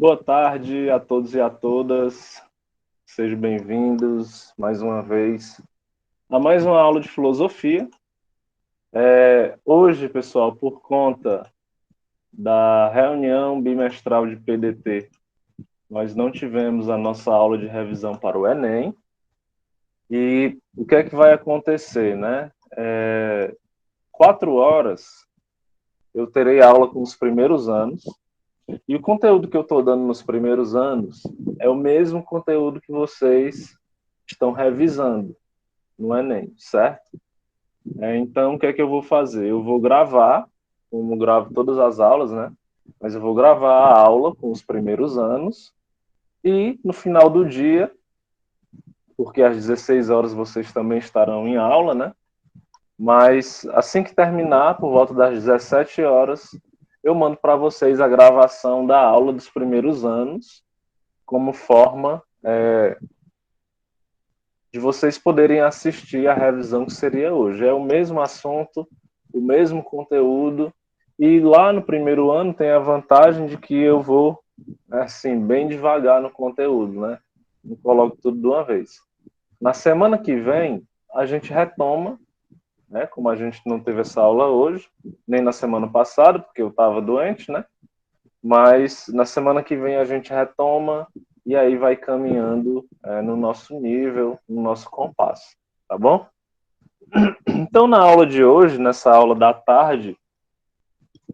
Boa tarde a todos e a todas. Sejam bem-vindos mais uma vez a mais uma aula de filosofia. Hoje, pessoal, por conta da reunião bimestral de PDT, nós não tivemos a nossa aula de revisão para o Enem. E o que é que vai acontecer, né? 4 horas eu terei aula com os primeiros anos. E o conteúdo que eu estou dando nos primeiros anos é o mesmo conteúdo que vocês estão revisando no Enem, certo? Então, o que é que eu vou fazer? Eu vou gravar, como gravo todas as aulas, né? Mas eu vou gravar a aula com os primeiros anos e no final do dia, porque às 16 horas vocês também estarão em aula, né? Mas assim que terminar, por volta das 17 horas, eu mando para vocês a gravação da aula dos primeiros anos, como forma de vocês poderem assistir a revisão que seria hoje. É o mesmo assunto, o mesmo conteúdo, e lá no primeiro ano tem a vantagem de que eu vou, assim, bem devagar no conteúdo, né? Não coloco tudo de uma vez. Na semana que vem, a gente retoma, né? Como a gente não teve essa aula hoje, nem na semana passada, porque eu estava doente, né? Mas na semana que vem a gente retoma e aí vai caminhando no nosso nível, no nosso compasso, tá bom? Então, na aula de hoje, nessa aula da tarde,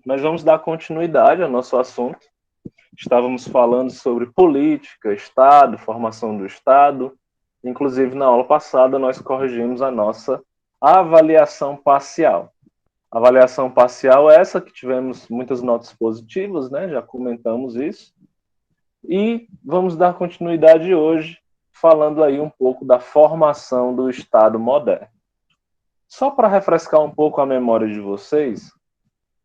nós vamos dar continuidade ao nosso assunto. Estávamos falando sobre política, Estado, formação do Estado. Inclusive, na aula passada, nós corrigimos a nossa avaliação parcial. A avaliação parcial é essa que tivemos muitas notas positivas, né? Já comentamos isso. E vamos dar continuidade hoje, falando aí um pouco da formação do Estado moderno. Só para refrescar um pouco a memória de vocês,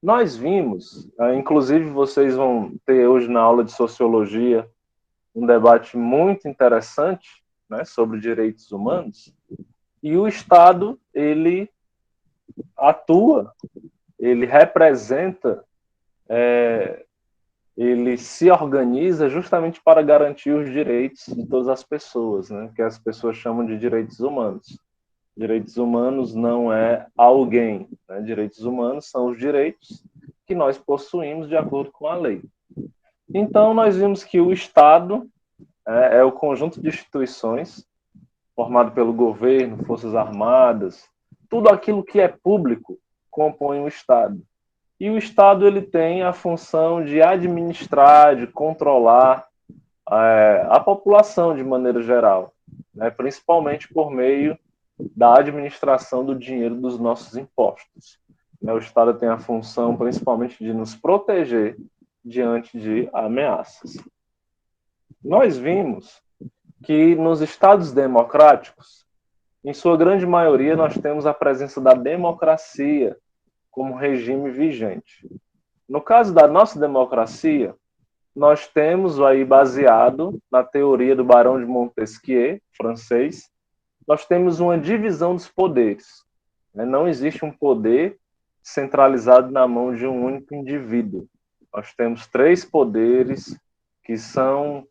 nós vimos, inclusive vocês vão ter hoje na aula de sociologia um debate muito interessante, né, sobre direitos humanos, e o Estado, ele atua, ele representa, ele se organiza justamente para garantir os direitos de todas as pessoas, né, que as pessoas chamam de direitos humanos. Direitos humanos não é alguém, né? Direitos humanos são os direitos que nós possuímos de acordo com a lei. Então, nós vimos que o Estado é o conjunto de instituições formado pelo governo, forças armadas, tudo aquilo que é público compõe o Estado. E o Estado ele tem a função de administrar, de controlar a população de maneira geral, né? Principalmente por meio da administração do dinheiro dos nossos impostos. O Estado tem a função principalmente de nos proteger diante de ameaças. Nós vimos que nos Estados democráticos, em sua grande maioria, nós temos a presença da democracia como regime vigente. No caso da nossa democracia, nós temos aí baseado na teoria do Barão de Montesquieu, francês, nós temos uma divisão dos poderes. Não existe um poder centralizado na mão de um único indivíduo. Nós temos 3 poderes que são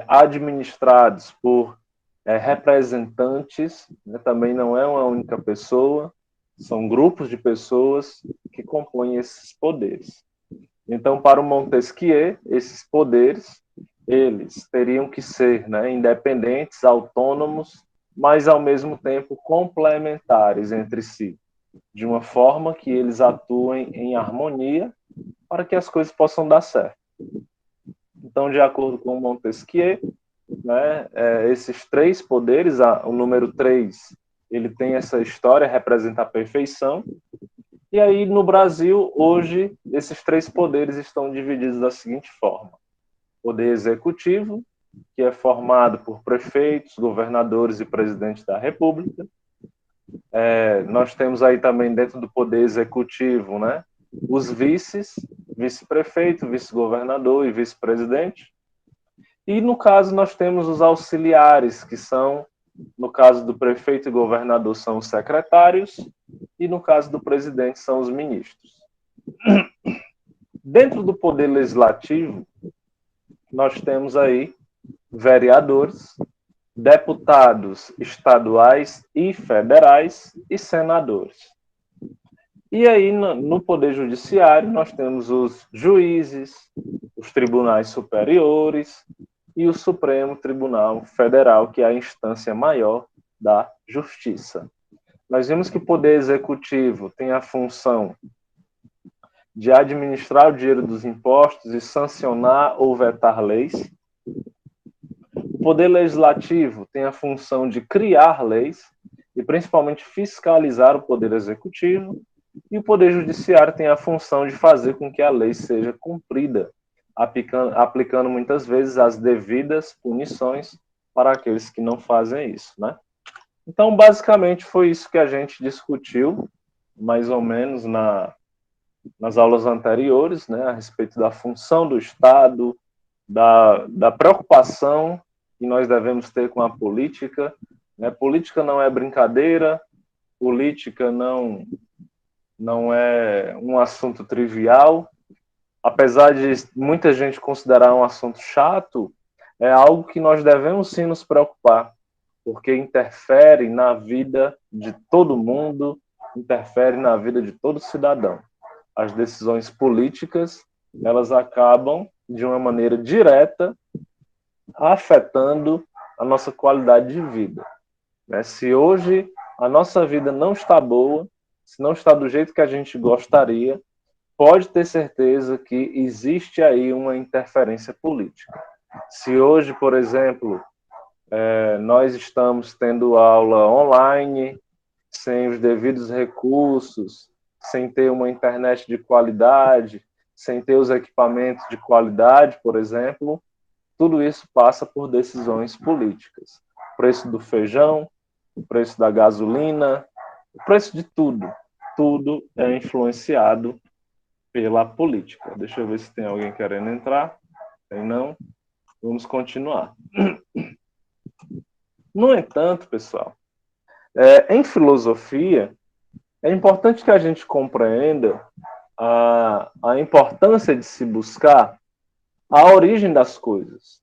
administrados por representantes, né? Também não é uma única pessoa, são grupos de pessoas que compõem esses poderes. Então, para o Montesquieu, esses poderes, eles teriam que ser, né, independentes, autônomos, mas ao mesmo tempo complementares entre si, de uma forma que eles atuem em harmonia para que as coisas possam dar certo. Então, de acordo com Montesquieu, né, esses 3 poderes, o número 3, ele tem essa história, representa a perfeição. E aí, no Brasil, hoje, esses 3 poderes estão divididos da seguinte forma: poder executivo, que é formado por prefeitos, governadores e presidente da República. Nós temos aí também dentro do poder executivo, né, os vices, vice-prefeito, vice-governador e vice-presidente. E no caso nós temos os auxiliares, que são, no caso do prefeito e governador, são os secretários, e no caso do presidente são os ministros. Dentro do poder legislativo, nós temos aí vereadores, deputados estaduais e federais e senadores. E aí, no Poder Judiciário, nós temos os juízes, os tribunais superiores e o Supremo Tribunal Federal, que é a instância maior da justiça. Nós vimos que o Poder Executivo tem a função de administrar o dinheiro dos impostos e sancionar ou vetar leis. O Poder Legislativo tem a função de criar leis e principalmente fiscalizar o Poder Executivo. E o Poder Judiciário tem a função de fazer com que a lei seja cumprida, aplicando muitas vezes as devidas punições para aqueles que não fazem isso, né? Então, basicamente, foi isso que a gente discutiu, mais ou menos, nas aulas anteriores, né, a respeito da função do Estado, da preocupação que nós devemos ter com a política. Né? Política não é brincadeira, política não é um assunto trivial, apesar de muita gente considerar um assunto chato, é algo que nós devemos sim nos preocupar, porque interfere na vida de todo mundo, interfere na vida de todo cidadão. As decisões políticas, elas acabam, de uma maneira direta, afetando a nossa qualidade de vida. Se hoje a nossa vida não está boa, se não está do jeito que a gente gostaria, pode ter certeza que existe aí uma interferência política. Se hoje, por exemplo, nós estamos tendo aula online, sem os devidos recursos, sem ter uma internet de qualidade, sem ter os equipamentos de qualidade, por exemplo, tudo isso passa por decisões políticas. O preço do feijão, o preço da gasolina, o preço de tudo. Tudo é influenciado pela política. Deixa eu ver se tem alguém querendo entrar. Tem não? Vamos continuar. No entanto, pessoal, em filosofia, é importante que a gente compreenda a importância de se buscar a origem das coisas.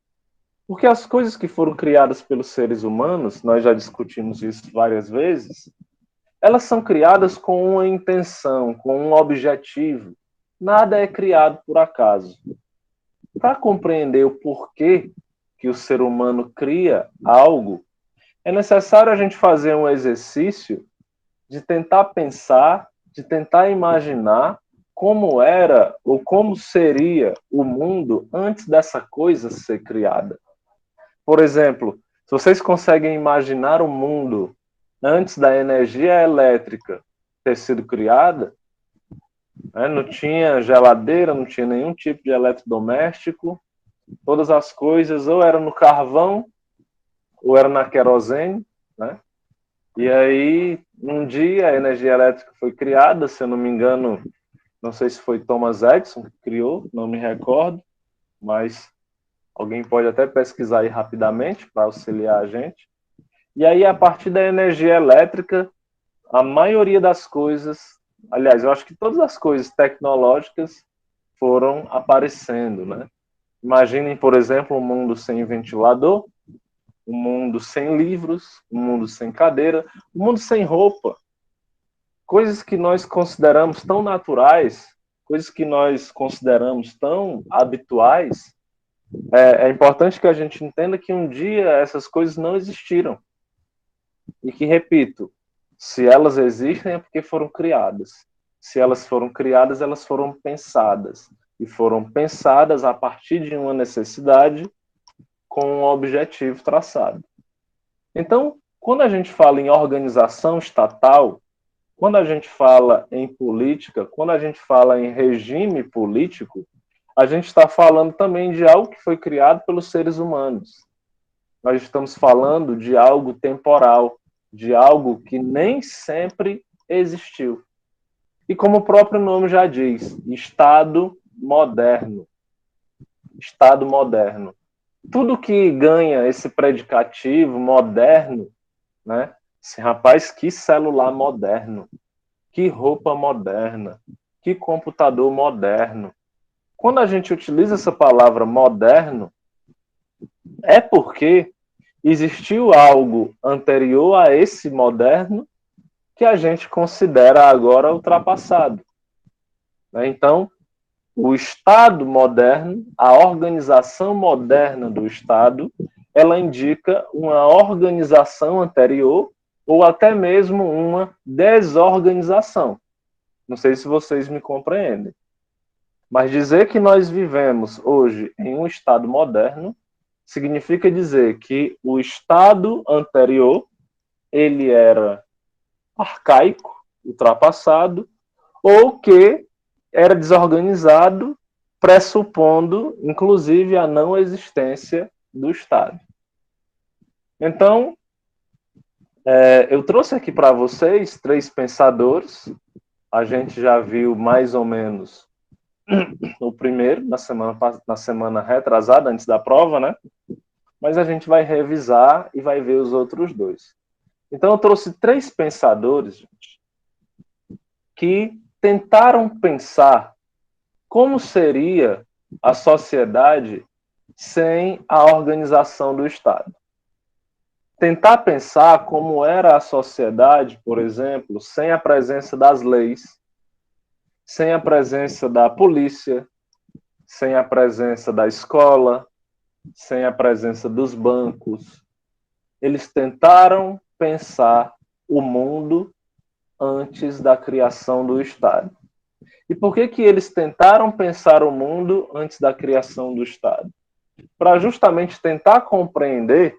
Porque as coisas que foram criadas pelos seres humanos, nós já discutimos isso várias vezes, elas são criadas com uma intenção, com um objetivo. Nada é criado por acaso. Para compreender o porquê que o ser humano cria algo, é necessário a gente fazer um exercício de tentar pensar, de tentar imaginar como era ou como seria o mundo antes dessa coisa ser criada. Por exemplo, se vocês conseguem imaginar o mundo antes da energia elétrica ter sido criada, né, não tinha geladeira, não tinha nenhum tipo de eletrodoméstico, todas as coisas ou eram no carvão ou era na querosene, né? E aí, um dia, a energia elétrica foi criada, se eu não me engano, não sei se foi Thomas Edison que criou, não me recordo, mas alguém pode até pesquisar aí rapidamente para auxiliar a gente. E aí, a partir da energia elétrica, a maioria das coisas, aliás, eu acho que todas as coisas tecnológicas foram aparecendo, né? Imaginem, por exemplo, um mundo sem ventilador, um mundo sem livros, um mundo sem cadeira, um mundo sem roupa. Coisas que nós consideramos tão naturais, coisas que nós consideramos tão habituais, é importante que a gente entenda que um dia essas coisas não existiram. E que, repito, se elas existem é porque foram criadas. Se elas foram criadas, elas foram pensadas. E foram pensadas a partir de uma necessidade com um objetivo traçado. Então, quando a gente fala em organização estatal, quando a gente fala em política, quando a gente fala em regime político, a gente está falando também de algo que foi criado pelos seres humanos. Nós estamos falando de algo temporal, de algo que nem sempre existiu. E como o próprio nome já diz, Estado moderno. Estado moderno. Tudo que ganha esse predicativo moderno, né? Esse rapaz, que celular moderno, que roupa moderna, que computador moderno. Quando a gente utiliza essa palavra moderno, é porque existiu algo anterior a esse moderno que a gente considera agora ultrapassado. Então, o Estado moderno, a organização moderna do Estado, ela indica uma organização anterior ou até mesmo uma desorganização. Não sei se vocês me compreendem. Mas dizer que nós vivemos hoje em um Estado moderno significa dizer que o Estado anterior ele era arcaico, ultrapassado, ou que era desorganizado, pressupondo, inclusive, a não existência do Estado. Então, eu trouxe aqui para vocês 3 pensadores. A gente já viu mais ou menos o primeiro, na semana retrasada, antes da prova, né? Mas a gente vai revisar e vai ver os outros 2. Então, eu trouxe 3 pensadores, gente, que tentaram pensar como seria a sociedade sem a organização do Estado. Tentar pensar como era a sociedade, por exemplo, sem a presença das leis, sem a presença da polícia, sem a presença da escola, sem a presença dos bancos. Eles tentaram pensar o mundo antes da criação do Estado. E por que eles tentaram pensar o mundo antes da criação do Estado? Para justamente tentar compreender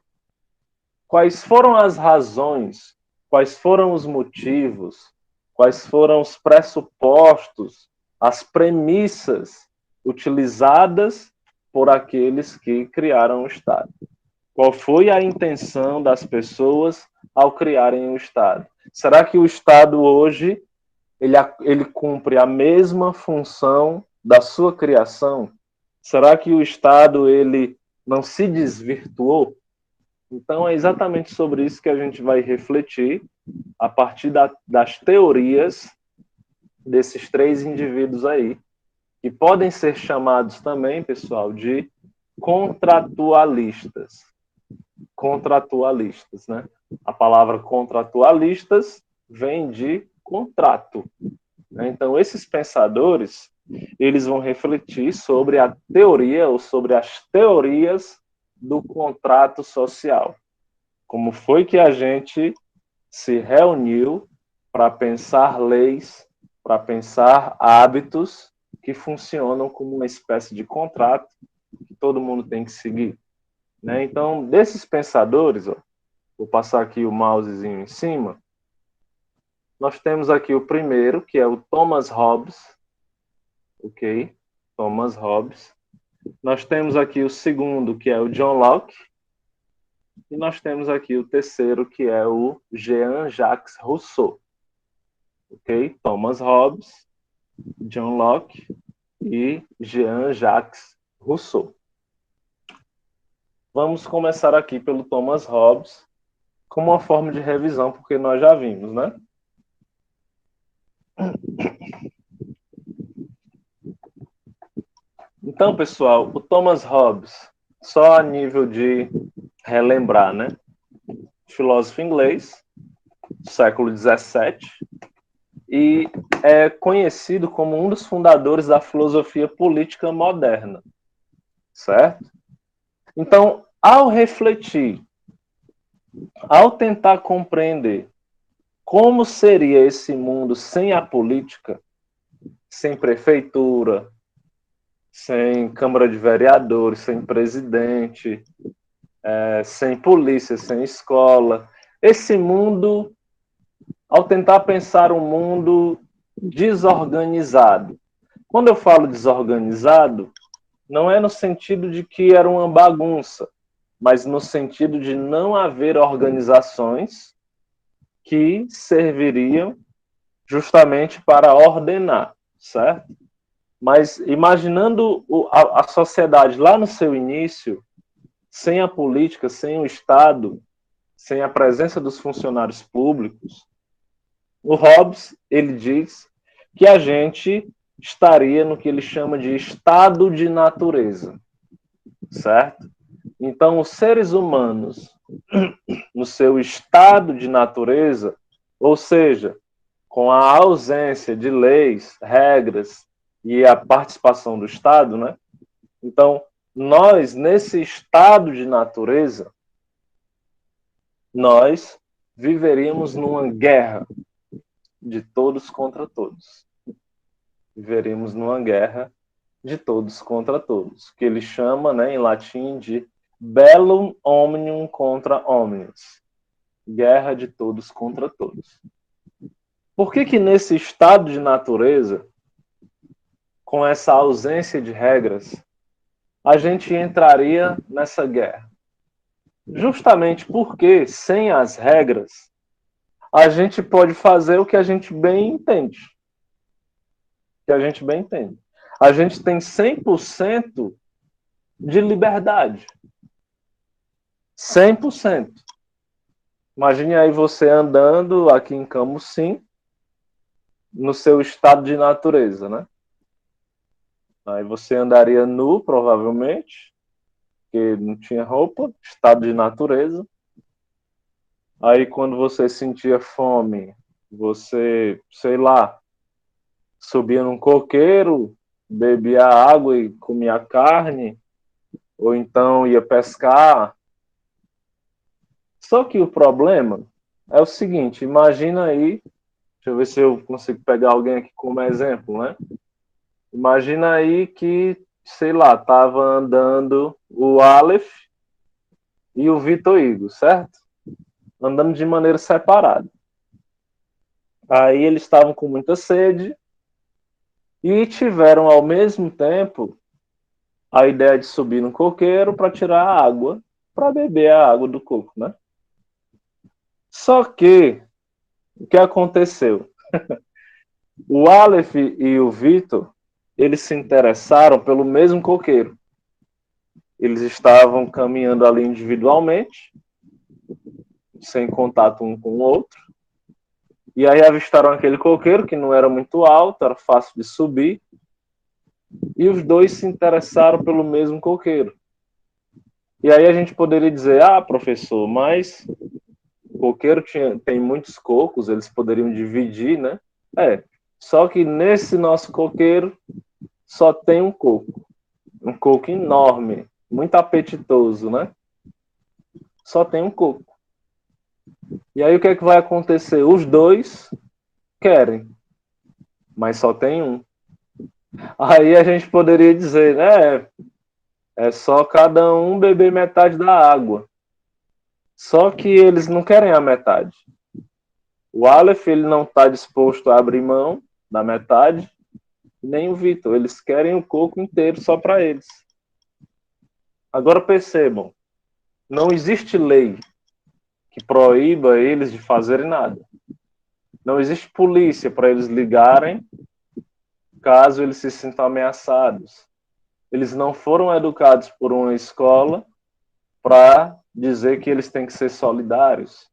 quais foram as razões, quais foram os motivos, quais foram os pressupostos, as premissas utilizadas por aqueles que criaram o Estado. Qual foi a intenção das pessoas ao criarem o Estado? Será que o Estado hoje ele cumpre a mesma função da sua criação? Será que o Estado ele não se desvirtuou? Então é exatamente sobre isso que a gente vai refletir a partir das teorias desses 3 indivíduos aí, que podem ser chamados também, pessoal, de contratualistas. Contratualistas, né? A palavra contratualistas vem de contrato. Então, esses pensadores, eles vão refletir sobre a teoria ou sobre as teorias do contrato social. Como foi que a gente se reuniu para pensar leis, para pensar hábitos que funcionam como uma espécie de contrato que todo mundo tem que seguir. Então, desses pensadores, vou passar aqui o mousezinho em cima, nós temos aqui o primeiro, que é o Thomas Hobbes, ok? Thomas Hobbes. Nós temos aqui o segundo, que é o John Locke. E nós temos aqui o terceiro, que é o Jean-Jacques Rousseau. Ok? Thomas Hobbes, John Locke e Jean-Jacques Rousseau. Vamos começar aqui pelo Thomas Hobbes, como uma forma de revisão, porque nós já vimos, né? Então, pessoal, o Thomas Hobbes, só a nível de relembrar, né? Filósofo inglês, século XVII, e é conhecido como um dos fundadores da filosofia política moderna, certo? Então, ao refletir, ao tentar compreender como seria esse mundo sem a política, sem prefeitura, sem Câmara de Vereadores, sem presidente, sem polícia, sem escola, esse mundo, ao tentar pensar um mundo desorganizado. Quando eu falo desorganizado, não é no sentido de que era uma bagunça, mas no sentido de não haver organizações que serviriam justamente para ordenar, certo? Mas imaginando a sociedade lá no seu início, sem a política, sem o Estado, sem a presença dos funcionários públicos, o Hobbes, ele diz que a gente estaria no que ele chama de estado de natureza, certo? Então, os seres humanos, no seu estado de natureza, ou seja, com a ausência de leis, regras e a participação do Estado, né? Então, nós, nesse estado de natureza, nós viveríamos numa guerra de todos contra todos. Viveríamos numa guerra de todos contra todos, que ele chama, né, em latim, de bellum omnium contra omnes. Guerra de todos contra todos. Por que que nesse estado de natureza, com essa ausência de regras, a gente entraria nessa guerra? Justamente porque, sem as regras, a gente pode fazer o que a gente bem entende. Que a gente bem entende. A gente tem 100% de liberdade. 100%. Imagine aí você andando aqui em Camusim, no seu estado de natureza, né? Aí você andaria nu, provavelmente, porque não tinha roupa, estado de natureza. Aí quando você sentia fome, você, sei lá, subia num coqueiro, bebia água e comia carne, ou então ia pescar. Só que o problema é o seguinte, imagina aí, deixa eu ver se eu consigo pegar alguém aqui como exemplo, né? Imagina aí que, sei lá, tava andando o Aleph e o Vitor Hugo, certo? Andando de maneira separada. Aí eles estavam com muita sede e tiveram ao mesmo tempo a ideia de subir no coqueiro para tirar a água, para beber a água do coco, né? Só que o que aconteceu? O Aleph e o Vitor, eles se interessaram pelo mesmo coqueiro. Eles estavam caminhando ali individualmente, sem contato um com o outro. E aí avistaram aquele coqueiro que não era muito alto, era fácil de subir. E os dois se interessaram pelo mesmo coqueiro. E aí a gente poderia dizer, ah, professor, mas o coqueiro tem muitos cocos, eles poderiam dividir, né? É, só que nesse nosso coqueiro só tem um coco enorme, muito apetitoso, né? Só tem um coco. E aí o que é que vai acontecer? Os dois querem, mas só tem um. Aí a gente poderia dizer, né? É só cada um beber metade da água. Só que eles não querem a metade. O Aleph, ele não está disposto a abrir mão da metade, nem o Vitor. Eles querem o coco inteiro só para eles. Agora percebam, não existe lei que proíba eles de fazerem nada. Não existe polícia para eles ligarem caso eles se sintam ameaçados. Eles não foram educados por uma escola para dizer que eles têm que ser solidários.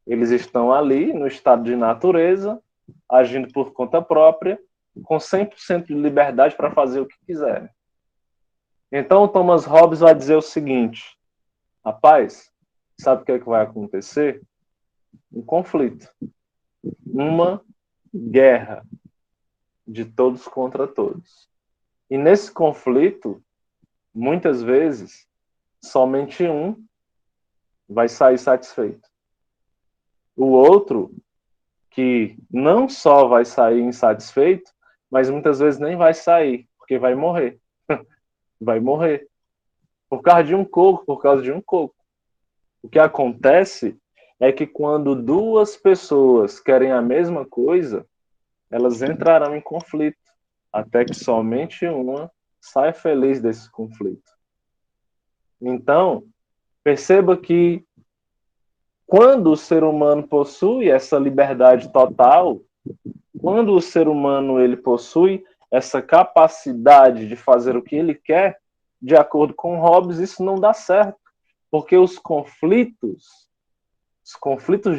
Eles estão ali no estado de natureza, agindo por conta própria, com 100% de liberdade para fazer o que quiserem. Então o Thomas Hobbes vai dizer o seguinte, rapaz, sabe o que é que vai acontecer? Um conflito. Uma guerra de todos contra todos. E nesse conflito, muitas vezes, somente um vai sair satisfeito. O outro, que não só vai sair insatisfeito, mas muitas vezes nem vai sair, porque vai morrer. Vai morrer. Por causa de um coco, por causa de um coco. O que acontece é que quando duas pessoas querem a mesma coisa, elas entrarão em conflito, até que somente uma saia feliz desse conflito. Então, perceba que quando o ser humano possui essa liberdade total, quando o ser humano ele possui essa capacidade de fazer o que ele quer, de acordo com Hobbes, isso não dá certo, porque os conflitos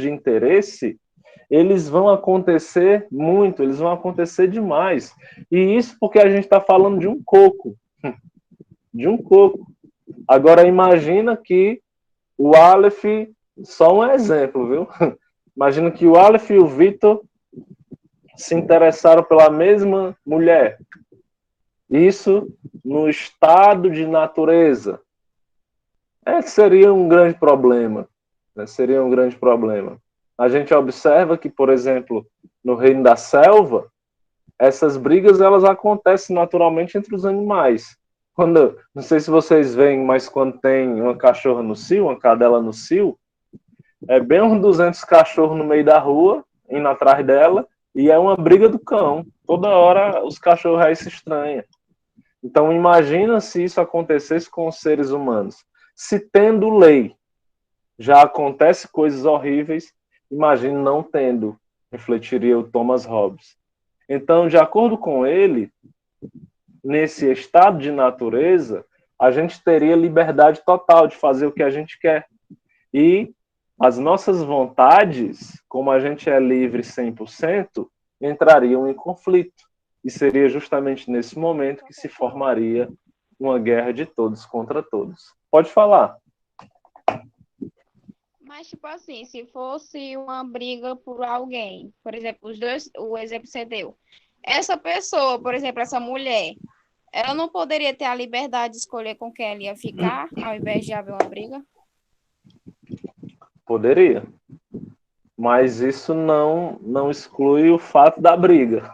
de interesse, eles vão acontecer muito, eles vão acontecer demais. E isso porque a gente está falando de um coco. De um coco. Agora imagina que o Aleph, só um exemplo, viu? Imagina que o Aleph e o Vitor se interessaram pela mesma mulher. Isso no estado de natureza. Que seria um grande problema. Né? Seria um grande problema. A gente observa que, por exemplo, no reino da selva, essas brigas elas acontecem naturalmente entre os animais. Quando, não sei se vocês veem, mas quando tem uma cachorra no cio, uma cadela no cio, é bem uns 200 cachorros no meio da rua, indo atrás dela, e é uma briga do cão. Toda hora os cachorros aí se estranham. Então imagina se isso acontecesse com os seres humanos. Se tendo lei já acontece coisas horríveis, imagine não tendo, refletiria o Thomas Hobbes. Então, de acordo com ele, nesse estado de natureza, a gente teria liberdade total de fazer o que a gente quer. E as nossas vontades, como a gente é livre 100%, entrariam em conflito. E seria justamente nesse momento que se formaria uma guerra de todos contra todos. Pode falar. Mas, tipo assim, se fosse uma briga por alguém, por exemplo, os dois, o exemplo que você deu, essa pessoa, por exemplo, essa mulher, ela não poderia ter a liberdade de escolher com quem ela ia ficar, ao invés de haver uma briga? Poderia. Mas isso não exclui o fato da briga.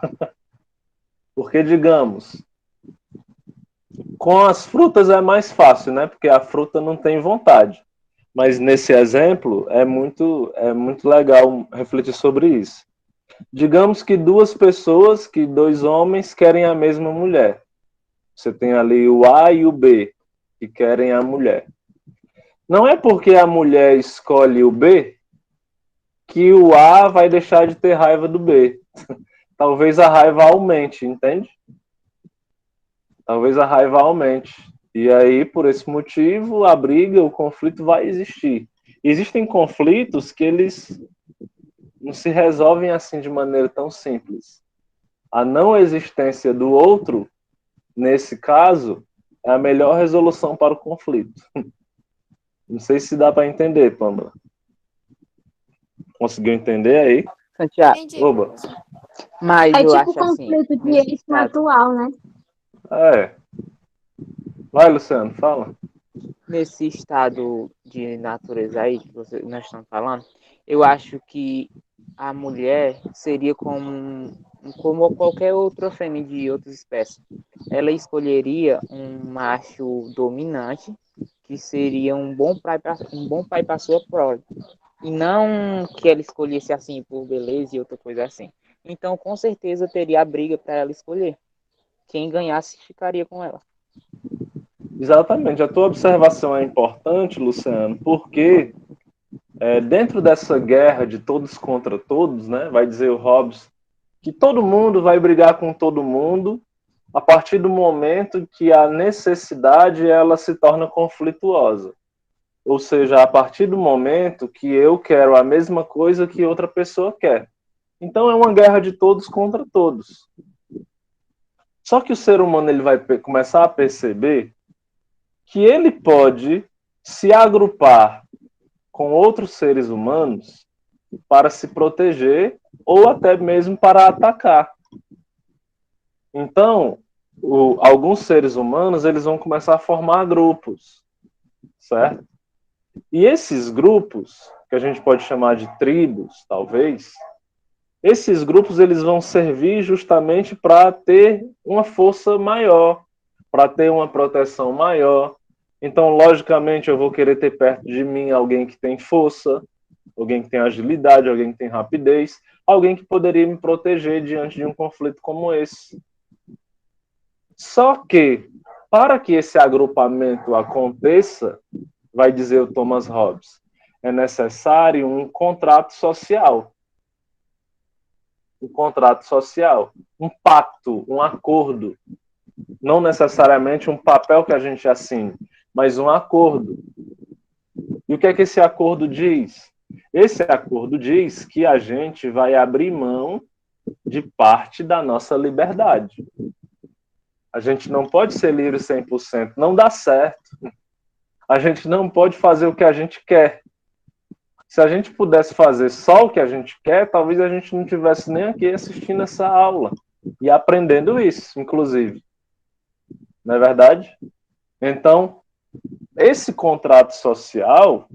Porque, digamos, com as frutas é mais fácil, né? Porque a fruta não tem vontade. Mas nesse exemplo é muito legal refletir sobre isso. Digamos que duas pessoas, que dois homens querem a mesma mulher. Você tem ali o A e o B, que querem a mulher. Não é porque a mulher escolhe o B que o A vai deixar de ter raiva do B. Talvez a raiva aumente, entende? Talvez a raiva aumente. E aí, por esse motivo, a briga, o conflito vai existir. Existem conflitos que eles não se resolvem assim de maneira tão simples. A não existência do outro, nesse caso, é a melhor resolução para o conflito. Não sei se dá para entender, Pamela. Conseguiu entender aí? Santiago, Entendi, Oba. professor. mas É eu tipo acho assim, conflito nesse de estado, espiritual, né? É. Vai, Luciano, fala. nesse estado de natureza aí que nós estamos falando, eu acho que a mulher seria como qualquer outra fêmea de outras espécies. Ela escolheria um macho dominante que seria um bom pai para sua prole. E não que ela escolhesse assim por beleza e outra coisa assim. Então, com certeza teria a briga para ela escolher. Quem ganhasse ficaria com ela. Exatamente. A tua observação é importante, Luciano, porque dentro dessa guerra de todos contra todos, né, vai dizer o Hobbes, que todo mundo vai brigar com todo mundo a partir do momento que a necessidade ela se torna conflituosa. Ou seja, a partir do momento que eu quero a mesma coisa que outra pessoa quer. Então é uma guerra de todos contra todos. Só que o ser humano ele vai começar a perceber que ele pode se agrupar com outros seres humanos para se proteger ou até mesmo para atacar. Então, alguns seres humanos eles vão começar a formar grupos, certo? E esses grupos, que a gente pode chamar de tribos, talvez, esses grupos eles vão servir justamente para ter uma força maior, para ter uma proteção maior. Então, logicamente, eu vou querer ter perto de mim alguém que tem força, alguém que tem agilidade, alguém que tem rapidez, alguém que poderia me proteger diante de um conflito como esse. Só que, para que esse agrupamento aconteça, vai dizer o Thomas Hobbes, é necessário um contrato social. Um contrato social, um pacto, um acordo. Não necessariamente um papel que a gente assine, mas um acordo. E o que é que esse acordo diz? Esse acordo diz que a gente vai abrir mão de parte da nossa liberdade. A gente não pode ser livre 100%, não dá certo. A gente não pode fazer o que a gente quer. Se a gente pudesse fazer só o que a gente quer, talvez a gente não tivesse nem aqui assistindo essa aula e aprendendo isso, inclusive. Não é verdade? Então, esse contrato social,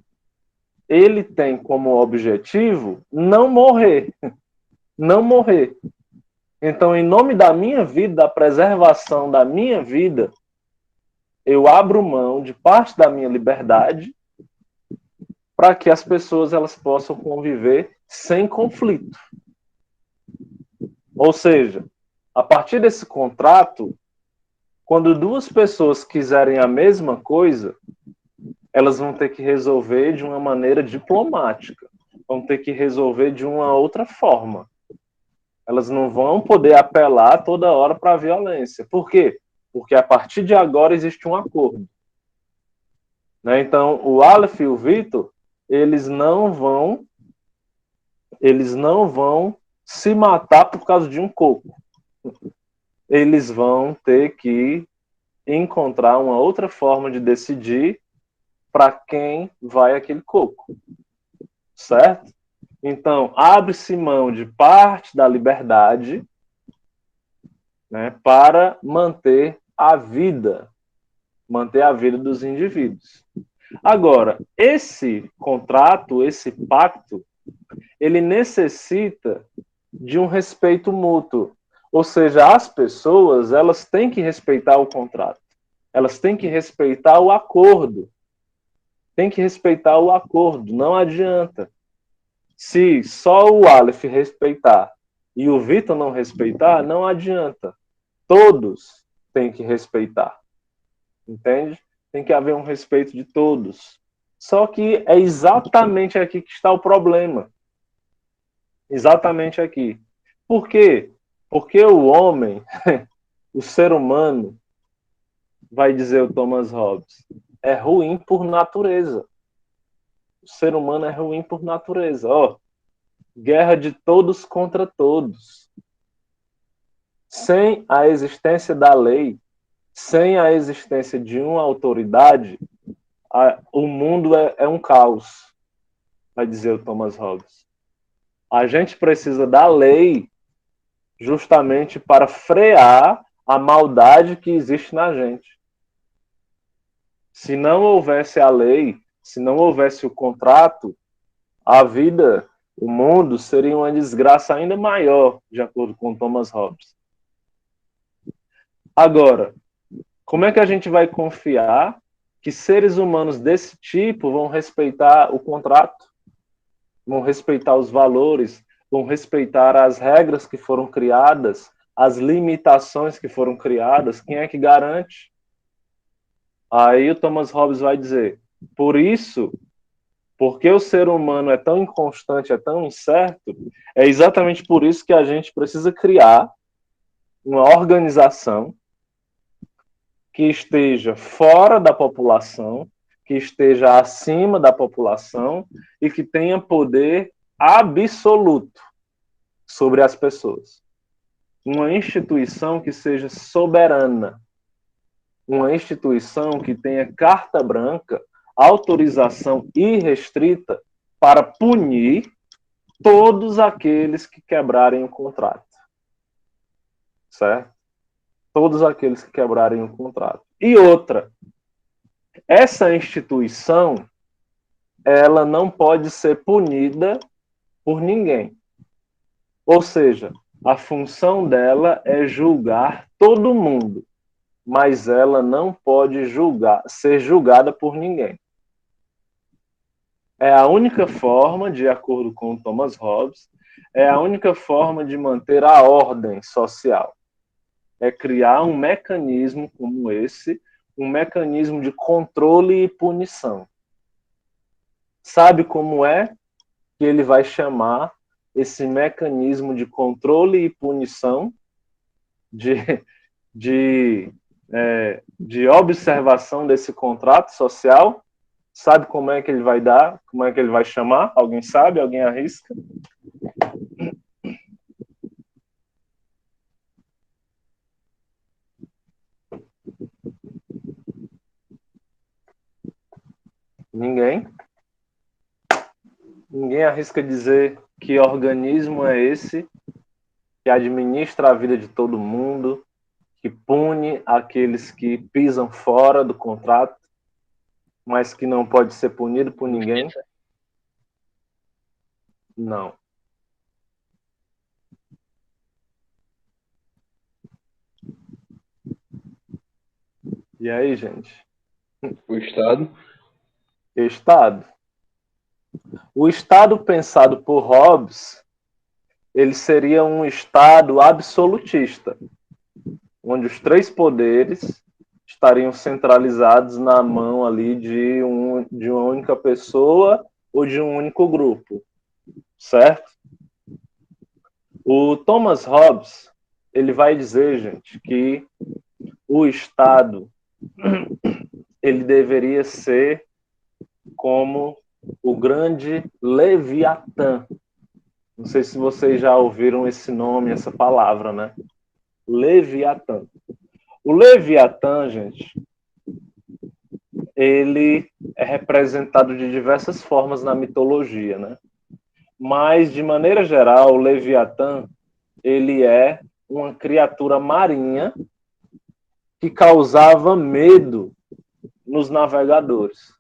ele tem como objetivo não morrer. Não morrer. Então, em nome da minha vida, da preservação da minha vida, eu abro mão de parte da minha liberdade para que as pessoas elas possam conviver sem conflito. Ou seja, a partir desse contrato, quando duas pessoas quiserem a mesma coisa, elas vão ter que resolver de uma maneira diplomática, vão ter que resolver de uma outra forma. Elas não vão poder apelar toda hora para a violência. Por quê? Porque a partir de agora existe um acordo. Né? Então, o Aleph e o Vitor, eles não vão se matar por causa de um coco. Eles vão ter que encontrar uma outra forma de decidir para quem vai aquele coco. Certo? Então, abre-se mão de parte da liberdade, né, para manter a vida dos indivíduos. Agora, esse contrato, esse pacto, ele necessita de um respeito mútuo. Ou seja, as pessoas, elas têm que respeitar o contrato. Elas têm que respeitar o acordo. Tem que respeitar o acordo, não adianta. Se só o Aleph respeitar e o Vitor não respeitar, não adianta. Todos têm que respeitar. Entende? Tem que haver um respeito de todos. Só que é exatamente aqui que está o problema. Exatamente aqui. Por quê? Porque o homem, o ser humano, vai dizer o Thomas Hobbes, é ruim por natureza. O ser humano é ruim por natureza. Ó, guerra de todos contra todos. Sem a existência da lei, sem a existência de uma autoridade, o mundo é um caos, vai dizer o Thomas Hobbes. A gente precisa da lei justamente para frear a maldade que existe na gente. Se não houvesse a lei, se não houvesse o contrato, a vida, o mundo seria uma desgraça ainda maior, de acordo com Thomas Hobbes. Agora, como é que a gente vai confiar que seres humanos desse tipo vão respeitar o contrato, vão respeitar os valores, vão respeitar as regras que foram criadas, as limitações que foram criadas? Quem é que garante? Aí o Thomas Hobbes vai dizer, por isso, porque o ser humano é tão inconstante, é tão incerto, é exatamente por isso que a gente precisa criar uma organização que esteja fora da população, que esteja acima da população e que tenha poder absoluto sobre as pessoas. Uma instituição que seja soberana, uma instituição que tenha carta branca, autorização irrestrita para punir todos aqueles que quebrarem o contrato. Certo? Todos aqueles que quebrarem o contrato. E outra, essa instituição, ela não pode ser punida por ninguém. Ou seja, a função dela é julgar todo mundo, mas ela não pode ser julgada por ninguém. É a única forma, de acordo com Thomas Hobbes, é a única forma de manter a ordem social. É criar um mecanismo como esse, um mecanismo de controle e punição. Sabe como é que ele vai chamar esse mecanismo de controle e punição de, de observação desse contrato social? Sabe como é que ele vai dar? Como é que ele vai chamar? Alguém sabe? Alguém arrisca? Ninguém? Ninguém arrisca dizer que organismo é esse que administra a vida de todo mundo, que pune aqueles que pisam fora do contrato, mas que não pode ser punido por ninguém? Não. E aí, gente? O Estado? Estado. O Estado pensado por Hobbes, ele seria um Estado absolutista, onde os três poderes estariam centralizados na mão ali de uma única pessoa ou de um único grupo, certo? O Thomas Hobbes, ele vai dizer, gente, que o Estado ele deveria ser como o grande Leviatã. Não sei se vocês já ouviram esse nome, essa palavra, né? Leviatã. O Leviatã, gente, ele é representado de diversas formas na mitologia, né? Mas, de maneira geral, o Leviatã, ele é uma criatura marinha que causava medo nos navegadores,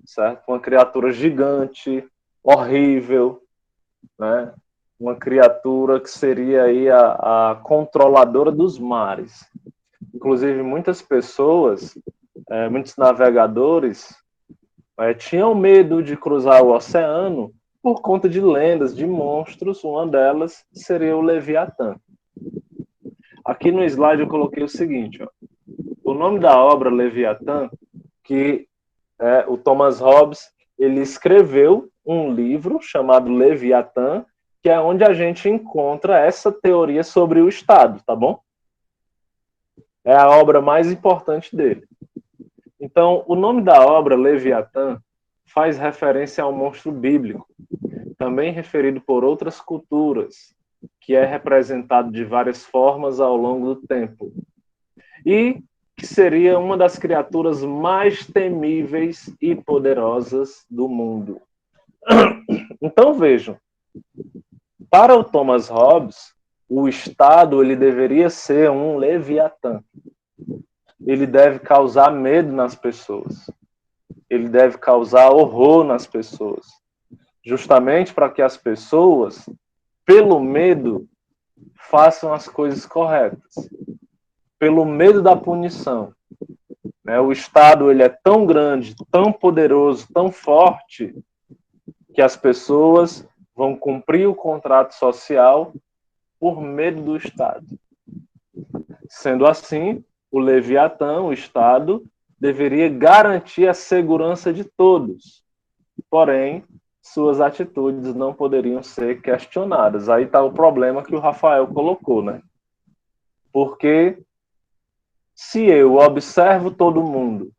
certo? Uma criatura gigante, horrível, né? Uma criatura que seria aí a controladora dos mares. Inclusive, muitas pessoas, muitos navegadores, tinham medo de cruzar o oceano por conta de lendas, de monstros. Uma delas seria o Leviatã. Aqui no slide eu coloquei o seguinte, ó. O nome da obra Leviatã, que o Thomas Hobbes, ele escreveu um livro chamado Leviatã, que é onde a gente encontra essa teoria sobre o Estado, tá bom? É a obra mais importante dele. Então, o nome da obra, Leviatã, faz referência ao monstro bíblico, também referido por outras culturas, que é representado de várias formas ao longo do tempo. E que seria uma das criaturas mais temíveis e poderosas do mundo. Então, vejam, para o Thomas Hobbes, o Estado ele deveria ser um Leviatã. Ele deve causar medo nas pessoas. Ele deve causar horror nas pessoas. Justamente para que as pessoas, pelo medo, façam as coisas corretas. Pelo medo da punição. O Estado ele é tão grande, tão poderoso, tão forte, que as pessoas vão cumprir o contrato social por medo do Estado. Sendo assim, o Leviatã, o Estado, deveria garantir a segurança de todos. Porém, suas atitudes não poderiam ser questionadas. Aí está o problema que o Rafael colocou, né? Porque se eu observo todo mundo,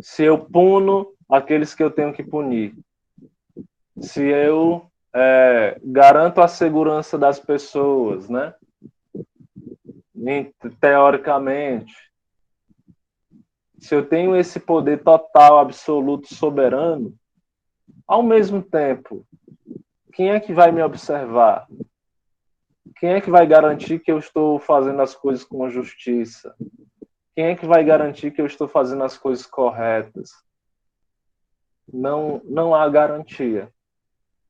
se eu puno aqueles que eu tenho que punir, se eu garanto a segurança das pessoas, né? Teoricamente, se eu tenho esse poder total, absoluto, soberano, ao mesmo tempo, quem é que vai me observar? Quem é que vai garantir que eu estou fazendo as coisas com justiça? Quem é que vai garantir que eu estou fazendo as coisas corretas? Não há garantia.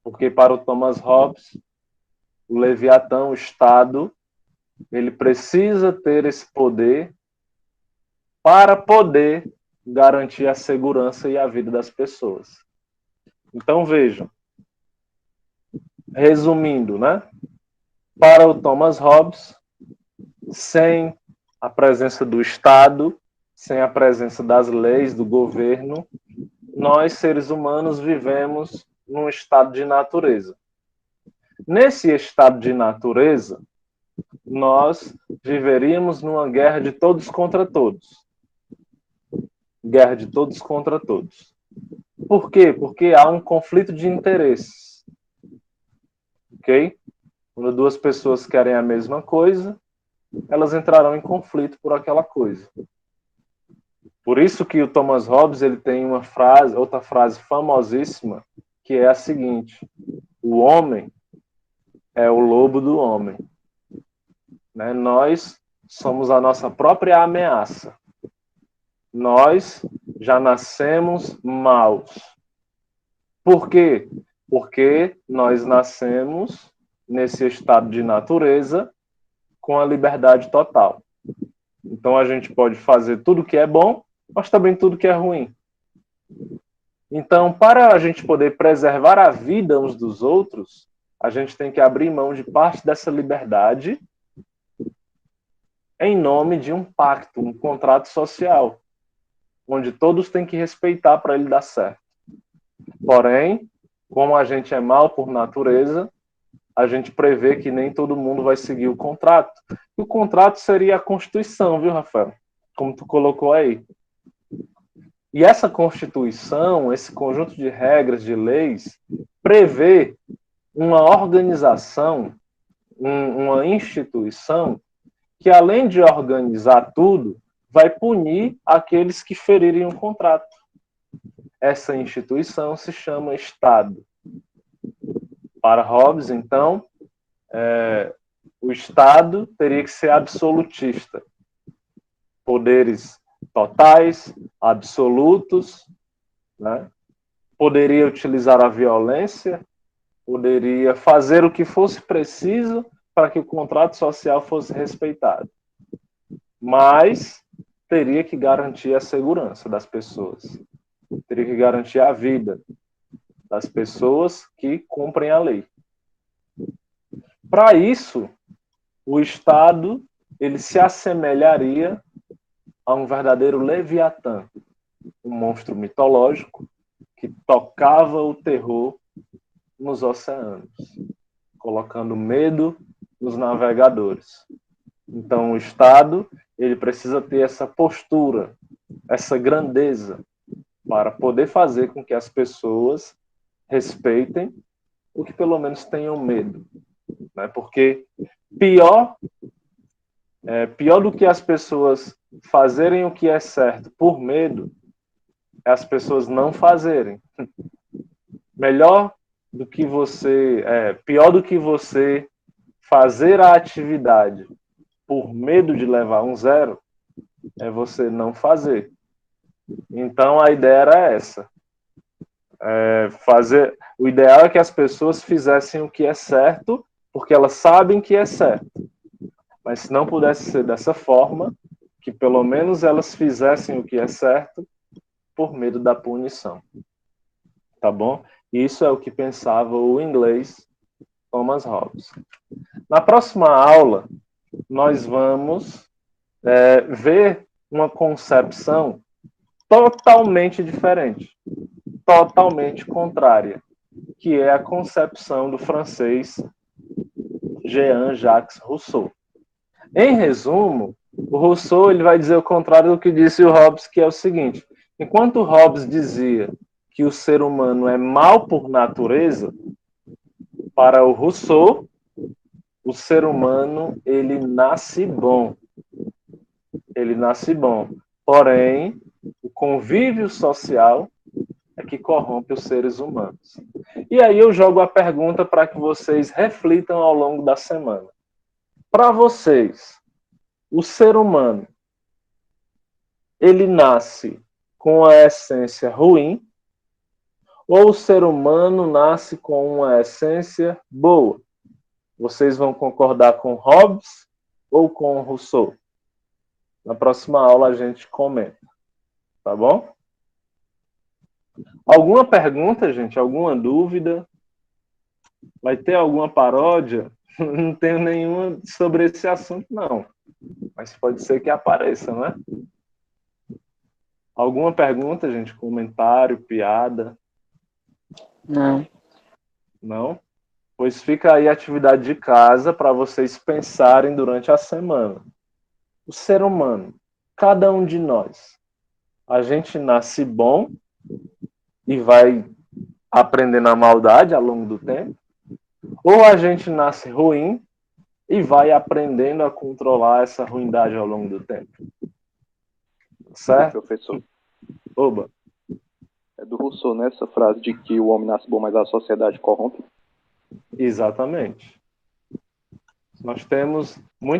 Porque para o Thomas Hobbes, o Leviatã, o Estado, ele precisa ter esse poder para poder garantir a segurança e a vida das pessoas. Então, vejam, resumindo, né? Para o Thomas Hobbes, sem a presença do Estado, sem a presença das leis, do governo, nós, seres humanos, vivemos num estado de natureza. Nesse estado de natureza, nós viveríamos numa guerra de todos contra todos. Guerra de todos contra todos. Por quê? Porque há um conflito de interesses. Ok? Quando duas pessoas querem a mesma coisa, elas entrarão em conflito por aquela coisa. Por isso que o Thomas Hobbes ele tem uma frase, outra frase famosíssima, que é a seguinte: o homem é o lobo do homem. Né? Nós somos a nossa própria ameaça. Nós já nascemos maus. Por quê? Porque nós nascemos nesse estado de natureza com a liberdade total. Então a gente pode fazer tudo que é bom, mas também tudo que é ruim. Então, para a gente poder preservar a vida uns dos outros, a gente tem que abrir mão de parte dessa liberdade em nome de um pacto, um contrato social, onde todos têm que respeitar para ele dar certo. Porém, como a gente é mal por natureza, a gente prevê que nem todo mundo vai seguir o contrato. E o contrato seria a Constituição, viu, Rafael? Como tu colocou aí. E essa Constituição, esse conjunto de regras, de leis, prevê uma organização, uma instituição, que além de organizar tudo, vai punir aqueles que ferirem o contrato. Essa instituição se chama Estado. Para Hobbes, então, o Estado teria que ser absolutista. Poderes totais, absolutos, né? Poderia utilizar a violência, poderia fazer o que fosse preciso para que o contrato social fosse respeitado. Mas teria que garantir a segurança das pessoas. Teria que garantir a vida das pessoas que cumprem a lei. Para isso, o Estado ele se assemelharia a um verdadeiro Leviatã, um monstro mitológico que tocava o terror nos oceanos, colocando medo nos navegadores. Então, o Estado ele precisa ter essa postura, essa grandeza, para poder fazer com que as pessoas respeitem ou que pelo menos tenham medo. Né? Porque pior do que as pessoas fazerem o que é certo por medo é as pessoas não fazerem. Pior do que você fazer a atividade por medo de levar um zero é você não fazer. Então a ideia era essa. O ideal é que as pessoas fizessem o que é certo porque elas sabem que é certo. Mas se não pudesse ser dessa forma, que pelo menos elas fizessem o que é certo por medo da punição. Tá bom? Isso é o que pensava o inglês Thomas Hobbes. Na próxima aula, nós vamos ver uma concepção totalmente diferente, totalmente contrária, que é a concepção do francês Jean-Jacques Rousseau. Em resumo, o Rousseau ele vai dizer o contrário do que disse o Hobbes, que é o seguinte: enquanto o Hobbes dizia que o ser humano é mal por natureza, para o Rousseau, o ser humano ele nasce bom. Ele nasce bom. Porém, o convívio social é que corrompe os seres humanos. E aí eu jogo a pergunta para que vocês reflitam ao longo da semana. Para vocês, o ser humano, ele nasce com a essência ruim ou o ser humano nasce com uma essência boa? Vocês vão concordar com Hobbes ou com Rousseau? Na próxima aula a gente comenta. Tá bom? Alguma pergunta, gente? Alguma dúvida? Vai ter alguma paródia? Não tenho nenhuma sobre esse assunto, não. Mas pode ser que apareça, né? Alguma pergunta, gente? Comentário, piada? Não. Não? Pois fica aí a atividade de casa para vocês pensarem durante a semana. O ser humano, cada um de nós, a gente nasce bom e vai aprendendo a maldade ao longo do tempo, ou a gente nasce ruim e vai aprendendo a controlar essa ruindade ao longo do tempo. certo? Professor, Oba. é do Rousseau, né? Essa frase de que o homem nasce bom, mas a sociedade corrompe. Exatamente. Nós temos muitas